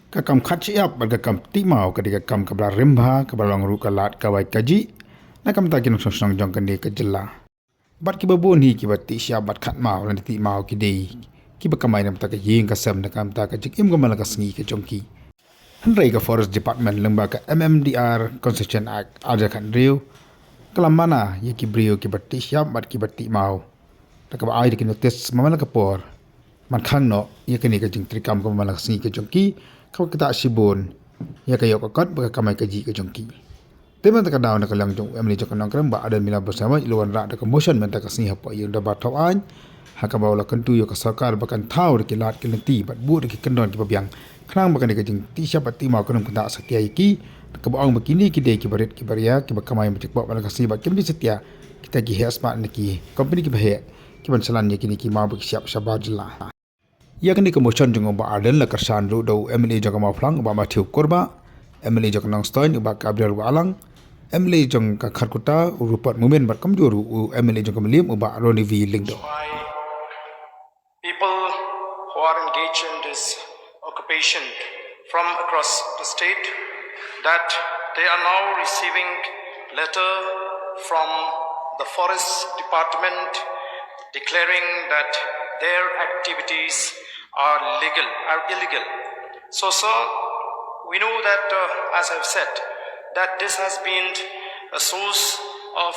Kakam khat Shyiap bat kakam timau ketika kakam kabla rembha kabla long ru kalat kawai kaji nakam takin song jong kene kejela. Bat ki babon hi ki bat ti Shyiap bat khat mau lan ti mau ki dei ki bakamai nam ta ka yeng ka sam nakam ta ka jik im gamal ka sngi ke jongki. Hanrei ka Forest Department lembaga MMDR Concession Act aja kan riu kalam mana ye ki brio ki bat ti Shyiap bat ki bat ti mau. Takab ai ki notice mamala ka por man khang no ye kene ka jing trikam ka mamala ka sngi ke jongki kau kita sibun ya kayo kakot baka kamai kaji ke jongki teman tak daw nak lang jong emli jong nang krem ba adan mila bersama iluan ra ka motion men tak sni hapa yung da ba thaw an haka ba la Kyntu yo ka Sorkar bakan thaw ki lat ki lenti bat bu ki kendon ki babyang khnang bakan ke jing ti sya bat ti ma kunum kata satya ki ka ba ong bakini ki de ki barit ki baria ki ba kamai mecek ba ka sni ba kim di setya kita ki hesma ki company ki ba he ki ban salan ye ki ma ba siap sabajla ia kini kemotion jong ba arden la kersan ru do emily jong ma phlang ba ma thiu korba emily jong nang stoin ba kabdel wa alang emily jong ka kharkuta rupat mumen bar kamjoru u emily jong kamlim ba roni vi lingdo people who are engaged in this occupation from across the state that they are now receiving letter from the forest department declaring that their activities are illegal. So, sir, we know that, as I've said, that this has been a source of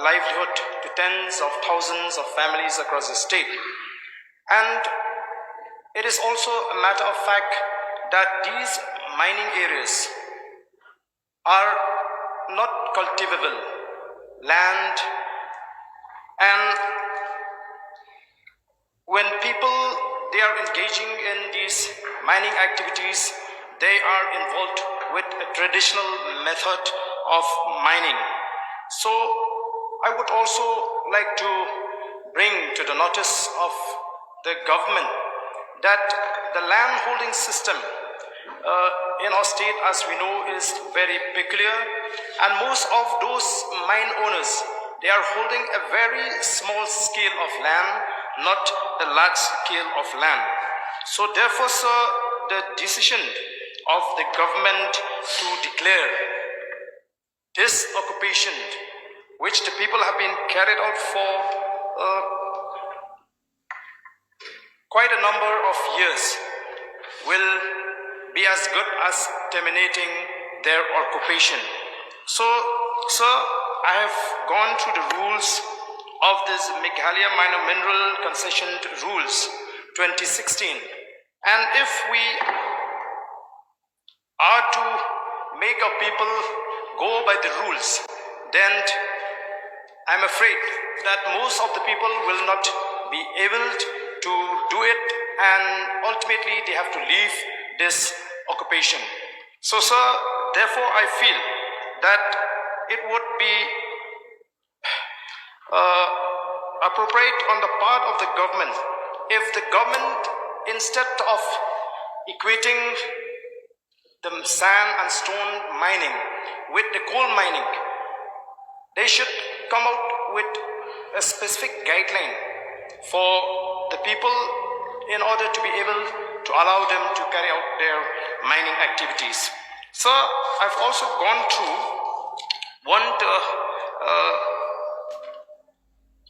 livelihood to tens of thousands of families across the state. And it is also a matter of fact that these mining areas are not cultivable land, and when people they are engaging in these mining activities, they are involved with a traditional method of mining. So I would also like to bring to the notice of the government that the land holding system in our state, as we know, is very peculiar, and most of those mine owners, they are holding a very small scale of land, not a large scale of land. So therefore, sir, the decision of the government to declare this occupation, which the people have been carried out for quite a number of years, will be as good as terminating their occupation. So, sir, I have gone through the rules of this Meghalaya Minor Mineral Concession Rules 2016, and if we are to make our people go by the rules, then I'm afraid that most of the people will not be able to do it, and ultimately they have to leave this occupation. So, sir, therefore I feel that it would be appropriate on the part of the government if the government, instead of equating the sand and stone mining with the coal mining, they should come out with a specific guideline for the people in order to be able to allow them to carry out their mining activities. So I've also gone through one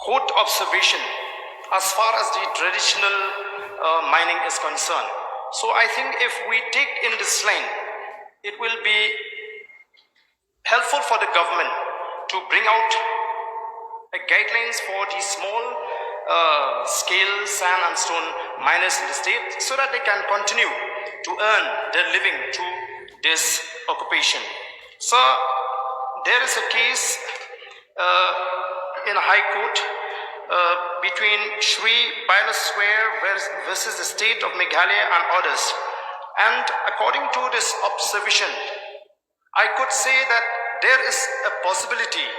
court observation as far as the traditional mining is concerned. So I think if we take in this line, it will be helpful for the government to bring out guidelines for the small scale sand and stone miners in the state, so that they can continue to earn their living through this occupation. So there is a case in a high court between Shri versus the state of Meghalaya and others, and according to this observation, I could say that there is a possibility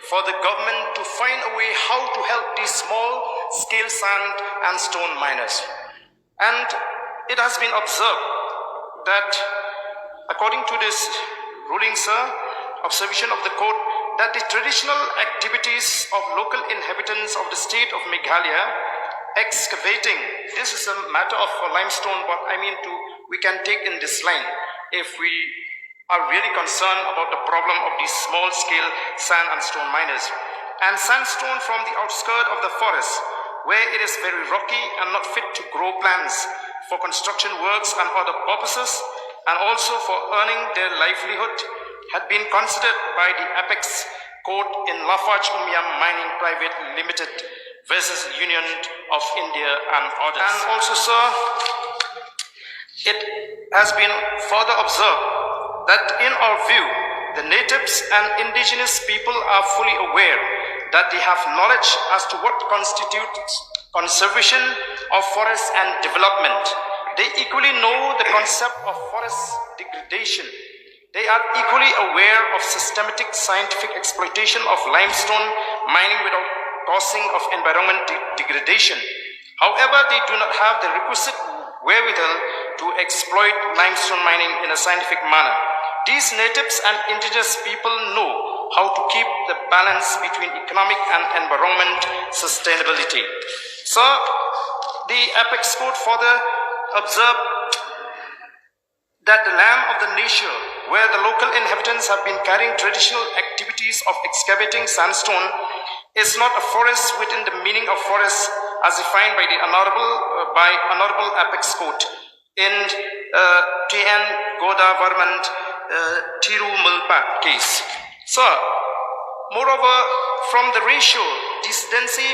for the government to find a way how to help these small scale sand and stone miners. And it has been observed that according to this ruling, sir, observation of the court, that the traditional activities of local inhabitants of the state of Meghalaya, excavating, this is a matter of limestone, but I mean to we can take in this line if we are really concerned about the problem of these small-scale sand and stone miners. And sandstone from the outskirts of the forest, where it is very rocky and not fit to grow plants for construction works and other purposes, and also for earning their livelihood, had been considered by the apex court in Lafarge Umiam Mining Private Limited versus Union of India and others. And also, sir, it has been further observed that in our view, the natives and indigenous people are fully aware that they have knowledge as to what constitutes conservation of forests and development. They equally know the concept of forest degradation. They are equally aware of systematic scientific exploitation of limestone mining without causing of environment degradation. However, they do not have the requisite wherewithal to exploit limestone mining in a scientific manner. These natives and indigenous people know how to keep the balance between economic and environment sustainability. So, the apex court further observed that the land of the nature, where the local inhabitants have been carrying traditional activities of excavating sandstone, is not a forest within the meaning of forest as defined by the honorable apex court in T.N. Goda Varman Tiru Mulpa case. So, moreover, from the ratio decidency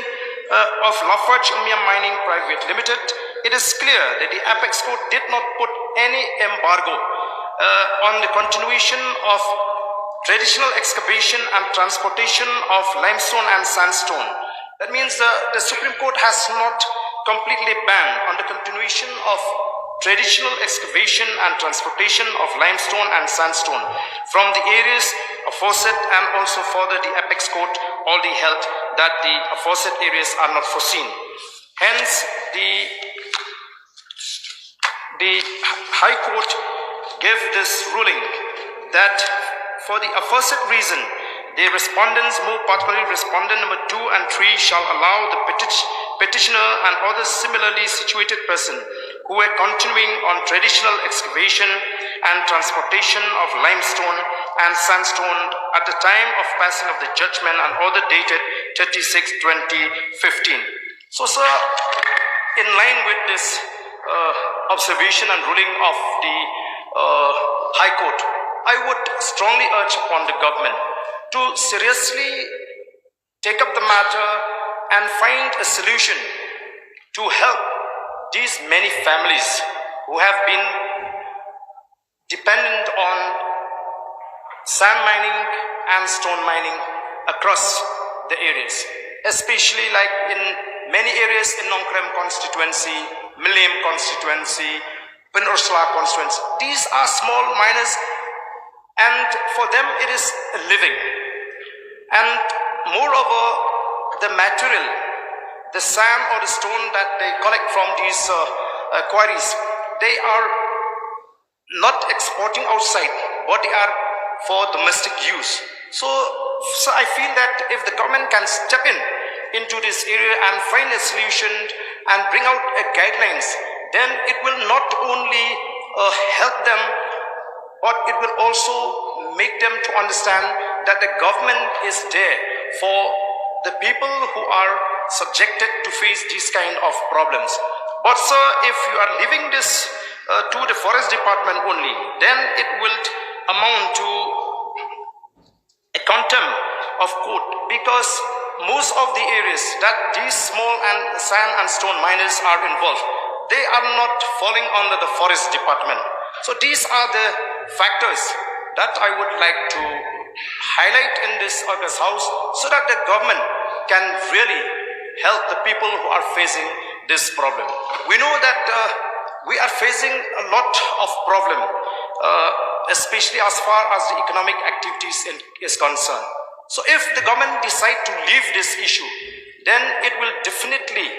of Lafarge Umiam Mining Private Limited, it is clear that the apex court did not put any embargo on the continuation of traditional excavation and transportation of limestone and sandstone. That means the Supreme Court has not completely banned on the continuation of traditional excavation and transportation of limestone and sandstone from the areas aforesaid, and also further the apex court already held that the aforesaid areas are not foreseen. Hence, the High Court gave this ruling that for the aforesaid reason, the respondents, more particularly respondent number 2 and 3, shall allow the petitioner and other similarly situated person who were continuing on traditional excavation and transportation of limestone and sandstone at the time of passing of the judgment and order dated 36/2015. So, sir, in line with this observation and ruling of the High Court, I would strongly urge upon the government to seriously take up the matter and find a solution to help these many families who have been dependent on sand mining and stone mining across the areas, especially like in many areas in Nongkrem constituency, Miliam constituency, Pyrshah constituency. These are small miners, and for them it is a living. And moreover, the material, the sand or the stone that they collect from these quarries, they are not exporting outside, but they are for domestic use. So I feel that if the government can step into this area and find a solution and bring out guidelines, then it will not only help them, but it will also make them to understand that the government is there for the people who are subjected to face these kind of problems. But sir, if you are leaving this to the forest department only, then it will amount to a contempt of court, because most of the areas that these small and sand and stone miners are involved, they are not falling under the forest department. So these are the factors that I would like to highlight in this August House, so that the government can really help the people who are facing this problem. We know that we are facing a lot of problem, especially as far as the economic activities is concerned. So if the government decide to leave this issue, then it will definitely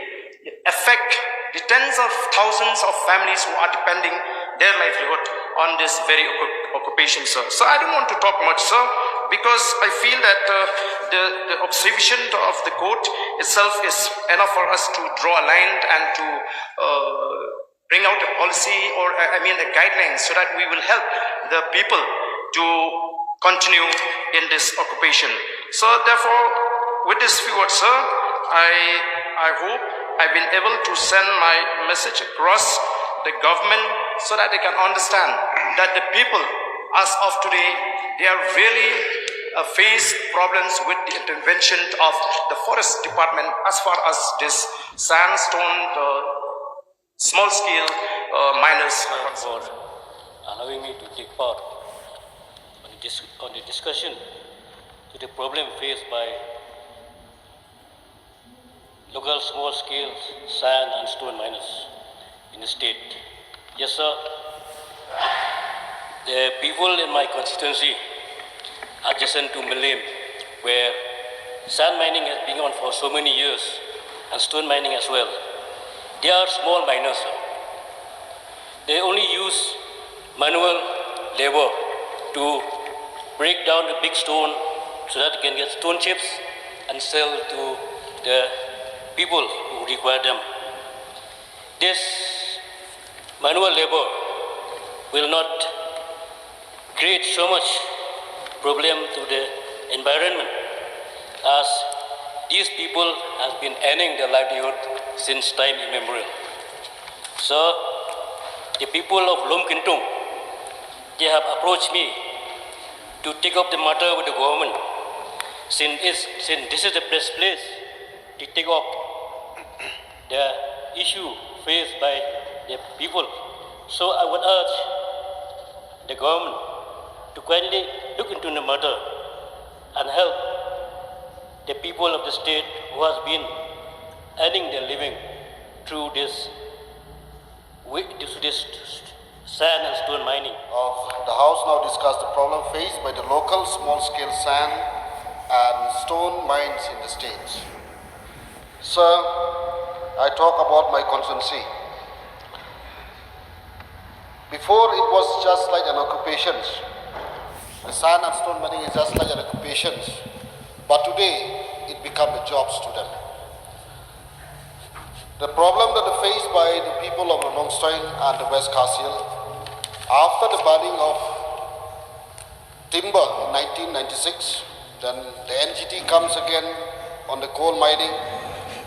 affect the tens of thousands of families who are depending their livelihood on this very occupation, sir. So I don't want to talk much, sir, because I feel that the observation of the court itself is enough for us to draw a line and to bring out a policy or a guideline so that we will help the people to continue in this occupation. So therefore, with this few words, sir, I hope I've been able to send my message across the government so that they can understand that the people, as of today, they are really face problems with the intervention of the forest department as far as this sandstone small scale miners are concerned. For allowing me to take part on the discussion to the problem faced by local small scale sand and stone miners in the state. Yes, sir. The people in my constituency adjacent to Malim, where sand mining has been on for so many years and stone mining as well, they are small miners, sir. They only use manual labor to break down the big stone so that they can get stone chips and sell to the people who require them. This manual labor will not create so much problem to the environment, as these people have been earning their livelihood since time immemorial. So the people of Kyntu, they have approached me to take up the matter with the government, since this is the best place to take up the issue faced by the people. So I would urge the government to kindly look into the matter and help the people of the state who has been earning their living through this sand and stone mining. The House now discuss the problem faced by the local small-scale sand and stone mines in the state. Sir, I talk about my constituency. Before it was just like an occupation. The sand and stone mining is just like an occupation. But today, it become a jobs to them. The problem that is faced by the people of Nongstoin and the West Kharsail, after the burning of timber in 1996, then the NGT comes again on the coal mining.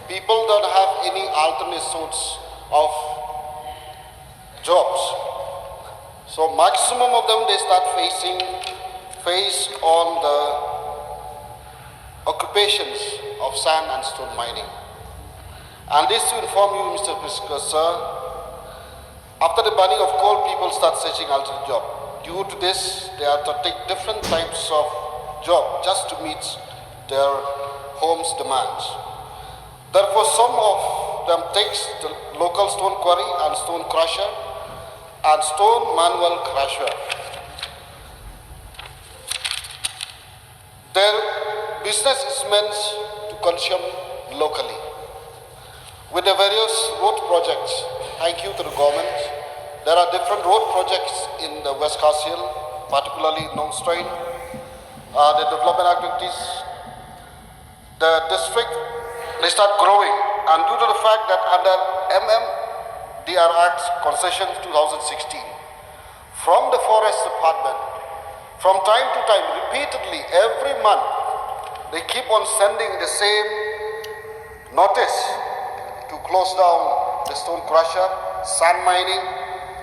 People don't have any alternate source of jobs. So maximum of them, they start face on the occupations of sand and stone mining. And this to inform you, Mr. Speaker, sir, after the burning of coal, people start searching alternate job. Due to this, they have to take different types of job just to meet their home's demands. Therefore, some of them takes the local stone quarry and stone crusher and stone manual crusher. Their business is meant to consume locally. With the various road projects, thank you to the government, there are different road projects in the West Kharsail, particularly Nongstoin, the development activities. The district, they start growing, and due to the fact that under MMDR Act Concession 2016, from the Forest Department, from time to time, repeatedly, every month, they keep on sending the same notice to close down the stone crusher, sand mining,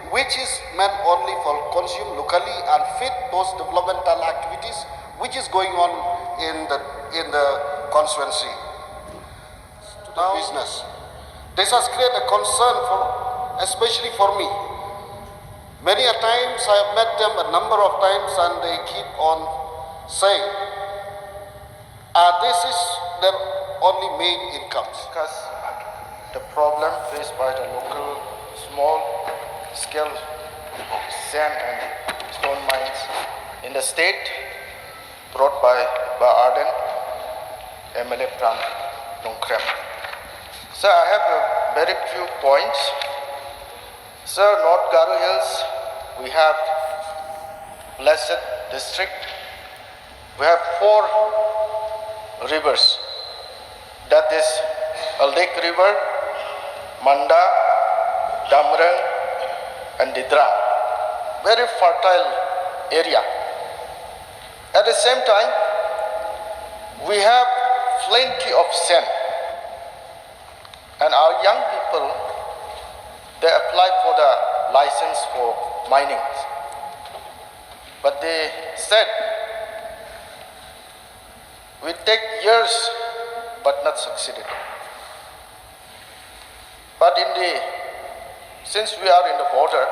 which is meant only for consume locally and fit those developmental activities which is going on in the constituency. To the business. This has created a concern especially for me. Many a times I have met them a number of times and they keep on saying, this is their only main income. Discuss the problem faced by the local small scale sand and stone mines in the state, brought by Arden, MLA from Nongkrem. Sir, I have a very few points. Sir, North Garo Hills, we have blessed district. We have 4 rivers. That is Aldek River, Manda, Damrang, and Didra, very fertile area. At the same time, we have plenty of sand. And our young people, they apply for the license for mining. But they said, we take years, but not succeeded. But since we are in the border,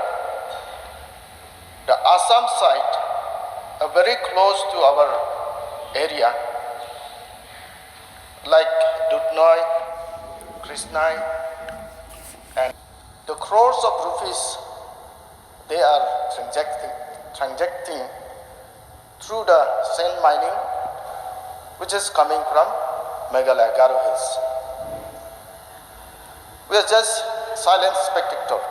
the Assam side are very close to our area, like Dutnoy, Krishnai, and the crores of rupees they are transacting through the sand mining, which is coming from Meghalaya Garo Hills. We are just silent spectator,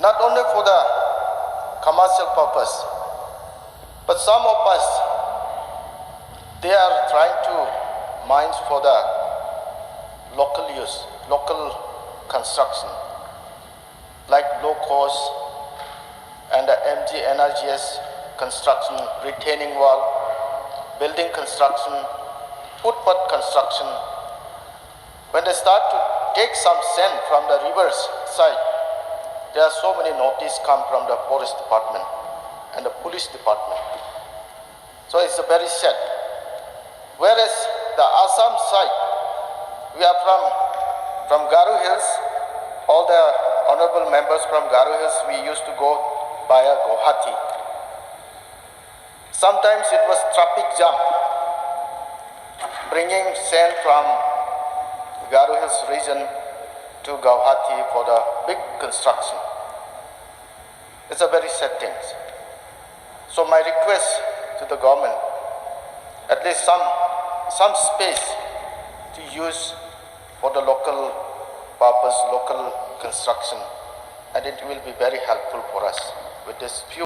not only for the commercial purpose, but some of us, they are trying to mine for the local use, local construction, like low cost and the NRGS construction, retaining wall, building construction, footpath construction. When they start to take some sand from the river's side, there are so many notices come from the forest department and the police department. So it's very sad. Whereas the Assam side, we are from Garo Hills, all the honorable members from Garo Hills, we used to go via Guwahati. Sometimes it was traffic jam, bringing sand from Garo Hills region to Guwahati for the big construction. It's a very sad thing. So my request to the government, at least some space to use for the local purpose, local construction, and it will be very helpful for us with this few